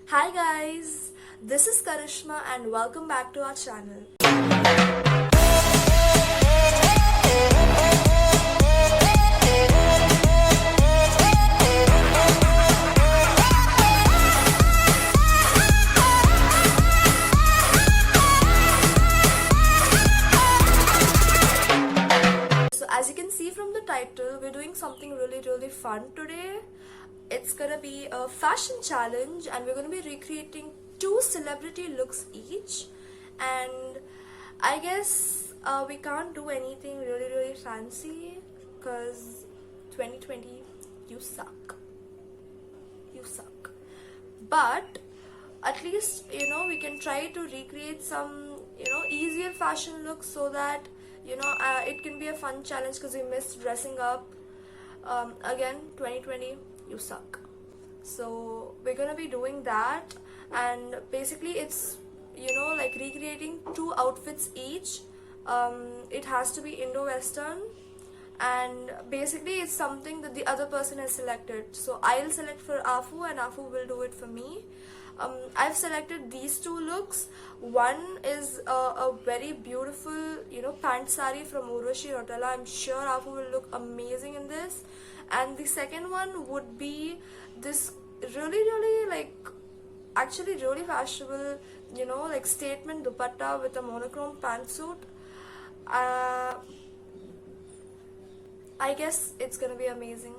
Hi guys, this is Karishma and welcome back to our channel. So as you can see from the title, we're doing something really fun today. It's gonna be a fashion challenge and we're gonna be recreating two celebrity looks each, and I guess we can't do anything really fancy because 2020, you suck. You suck. But at least we can try to recreate some easier fashion looks so that it can be a fun challenge because we missed dressing up. Again, 2020, you suck. So we're gonna be doing that, and basically it's like recreating two outfits each. It has to be Indo-Western, and basically it's something that the other person has selected. So I'll select for Afu and Afu will do it for me. I've selected these two looks. One is a very beautiful pant sari from Urvashi Rotella. I'm sure Afu will look amazing in this. And the second one would be this really like actually really fashionable like statement dupatta with a monochrome pantsuit. I guess it's gonna be amazing.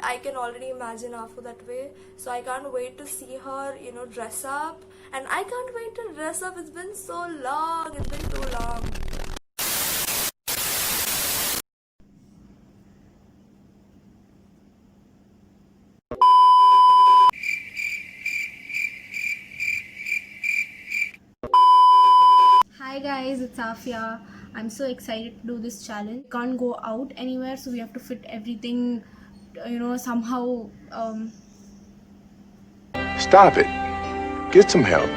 I can already imagine Afu that way, so I can't wait to see her dress up, and I can't wait to dress up. It's been so long. It's been too long. Hi guys, it's Afia. I'm so excited to do this challenge. Can't go out anywhere, so we have to fit everything, somehow. Stop it. Get some help.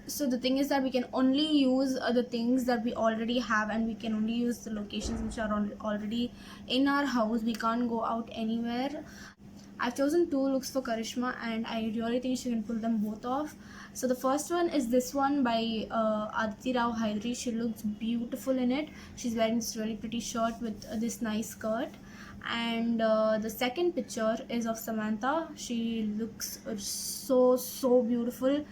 So the thing is that we can only use the things that we already have, and we can only use the locations which are already in our house. We can't go out anywhere. I've chosen two looks for Karishma, and I really think she can pull them both off. So the first one is this one by Aditi Rao Hydari. She looks beautiful in it. She's wearing this really pretty shirt with this nice skirt. And the second picture is of Samantha. She looks so beautiful.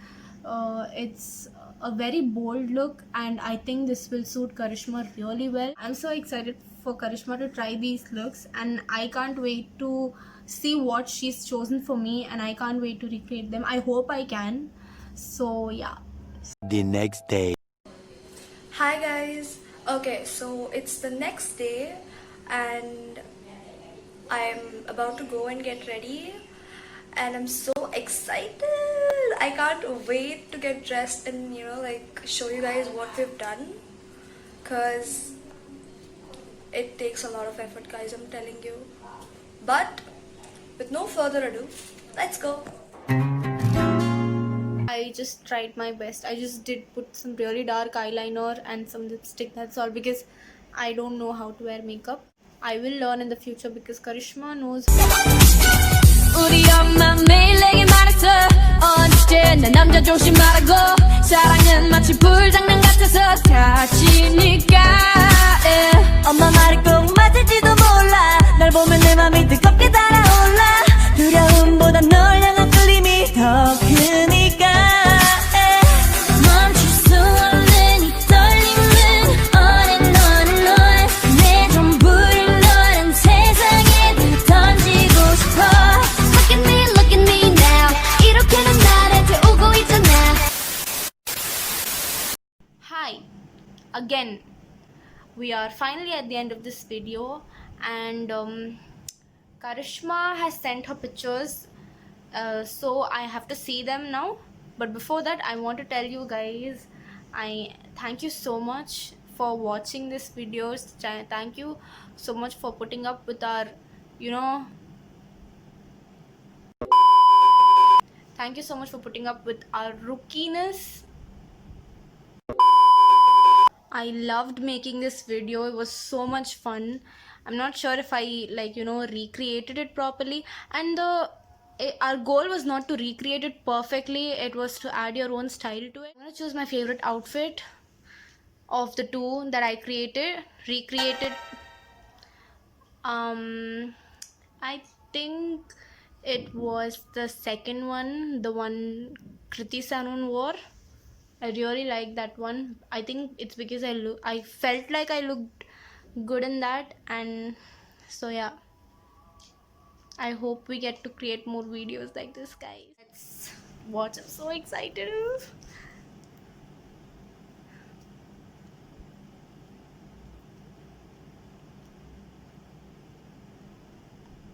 It's a very bold look, and I think this will suit Karishma really well. I'm so excited for Karishma to try these looks, and I can't wait to see what she's chosen for me, and I can't wait to recreate them. I hope I can. So yeah. The next day. Hi guys. Okay, so it's the next day and I'm about to go and get ready, and I'm so excited. I can't wait to get dressed and like show you guys what we've done, because it takes a lot of effort, guys, I'm telling you. But with no further ado, let's go. I just tried my best. I just did put some really dark eyeliner and some lipstick, that's all, because I don't know how to wear makeup. I will learn in the future because Karishma knows. 우리 엄마 매일 내게 말했어. 언제나 남자 조심하라고. 사랑은 마치 불장난 같아서 다치니까. 엄마 말이 꼭 맞을지도 몰라. 널 보면 내 맘이 뜨겁게 달아올라. 두려움보다 널 향한 끌림이 더 크니까. 멈출 수 없는 이 떨림은 on and on. 내 전부를 너란 세상에 던지고 싶어. Look at me now. 이렇게는 나를 태우고 있잖아. Hi again. We are finally at the end of this video, and Karishma has sent her pictures, so I have to see them now. But before that, I want to tell you guys, I thank you so much for watching this videos. Thank you so much for putting up with our thank you so much for putting up with our rookiness. I loved making this video. It was so much fun. I'm not sure if I recreated it properly, and the our goal was not to recreate it perfectly, it was to add your own style to it. I'm gonna choose my favorite outfit of the two that I recreated. I think it was the second one, the one Kriti Sanon wore. I really like that one. I think it's because I felt like I looked good in that, and so yeah. I hope we get to create more videos like this, guys. Let's watch. I'm so excited.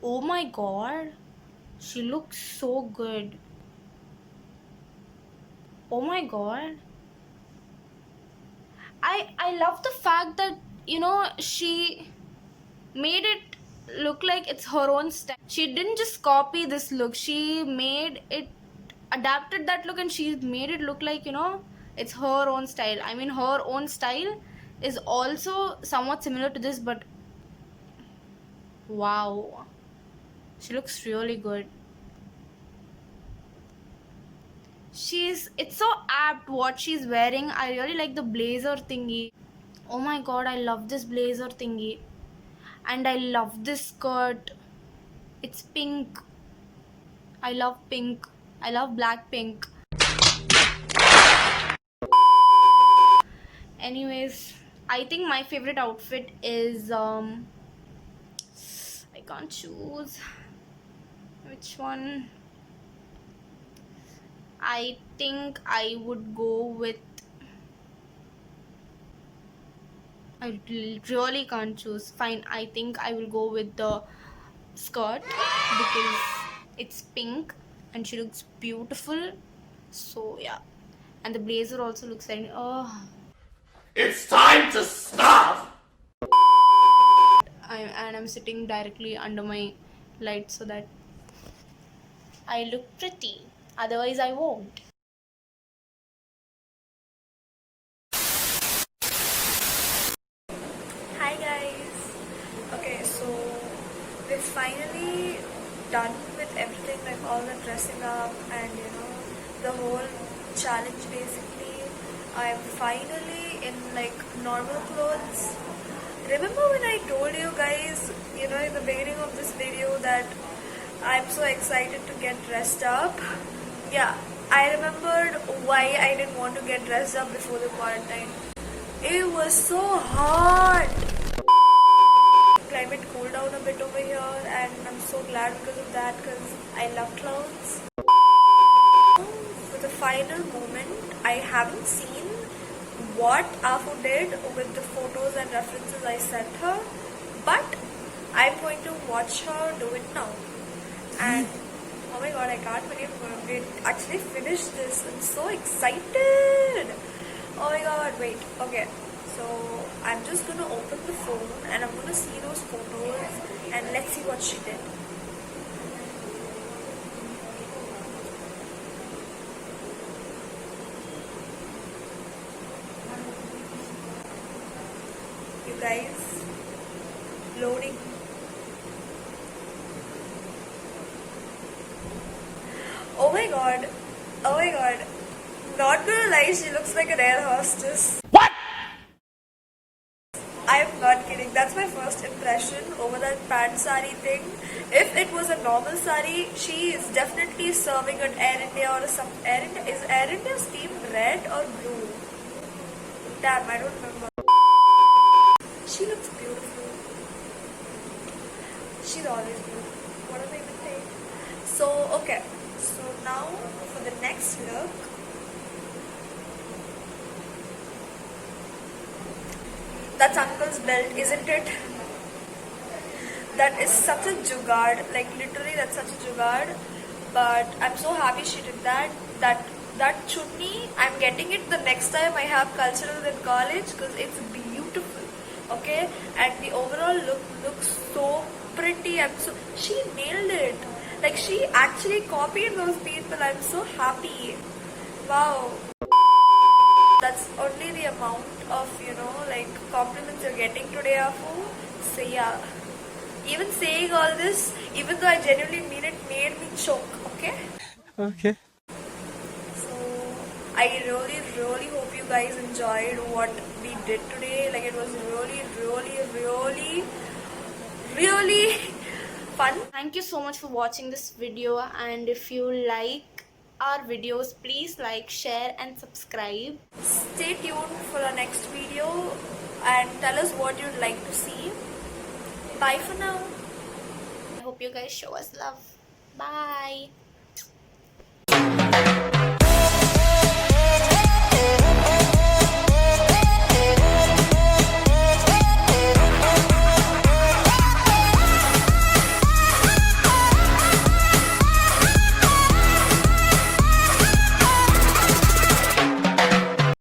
Oh my god, she looks so good. Oh my god, I love the fact that, you know, she made it look like it's her own style. She didn't just copy this look, she made it, adapted that look, and she made it look like, you know, it's her own style. I mean, her own style is also somewhat similar to this, but wow, she looks really good. It's so apt what she's wearing. I really like the blazer thingy. Oh my god, I love this blazer thingy, and I love this skirt. It's pink. I love pink. I love black pink. Anyways, I think my favorite outfit is I can't choose which one. I think I would go with, I really can't choose. Fine, I think I will go with the skirt because it's pink and she looks beautiful. So yeah, and the blazer also looks like, oh, It's time to stop! I'm sitting directly under my light so that I look pretty. Otherwise, I won't. Hi guys. Okay, so we're finally done with everything, like all the dressing up and you know the whole challenge basically. I'm finally in like normal clothes. Remember when I told you guys, you know, in the beginning of this video that I'm so excited to get dressed up? Yeah, I remembered why I didn't want to get dressed up before the quarantine. It was so hot. Climate cooled down a bit over here, and I'm so glad because of that, because I love clowns. For the final moment, I haven't seen what Afu did with the photos and references I sent her, but I'm going to watch her do it now. And oh my god, I can't believe we actually finished this. I'm so excited. Oh my god, wait, okay. So I'm just gonna open the phone and I'm gonna see those photos and let's see what she did. You guys, loading. Oh my god, oh my god. Not gonna lie, she looks like an air hostess. What? I'm not kidding. That's my first impression over that pant sari thing. If it was a normal sari, she is definitely serving an Air India or some Air India. Is Air India's team red or blue? Damn, I don't remember. She looks beautiful. She's always beautiful. What am I even saying? So, okay. So now for the next look. That's uncle's belt, isn't it? That is such a jugaad. Like literally, that's such a jugaad. But I'm so happy she did that. That chutney, I'm getting it the next time I have cultural in college because it's beautiful. Okay, and the overall look looks so pretty. She nailed it. Like she actually copied those people. I'm so happy. Wow. That's only the amount of, you know, like compliments you're getting today, Afu. So yeah, even saying all this, even though I genuinely mean it, made me choke. Okay? Okay. So I really hope you guys enjoyed what we did today. Like, it was really fun. Thank you so much for watching this video, and if you like our videos, please like, share and subscribe. Stay tuned for our next video and tell us what you'd like to see. Bye for now. I hope you guys show us love. Bye.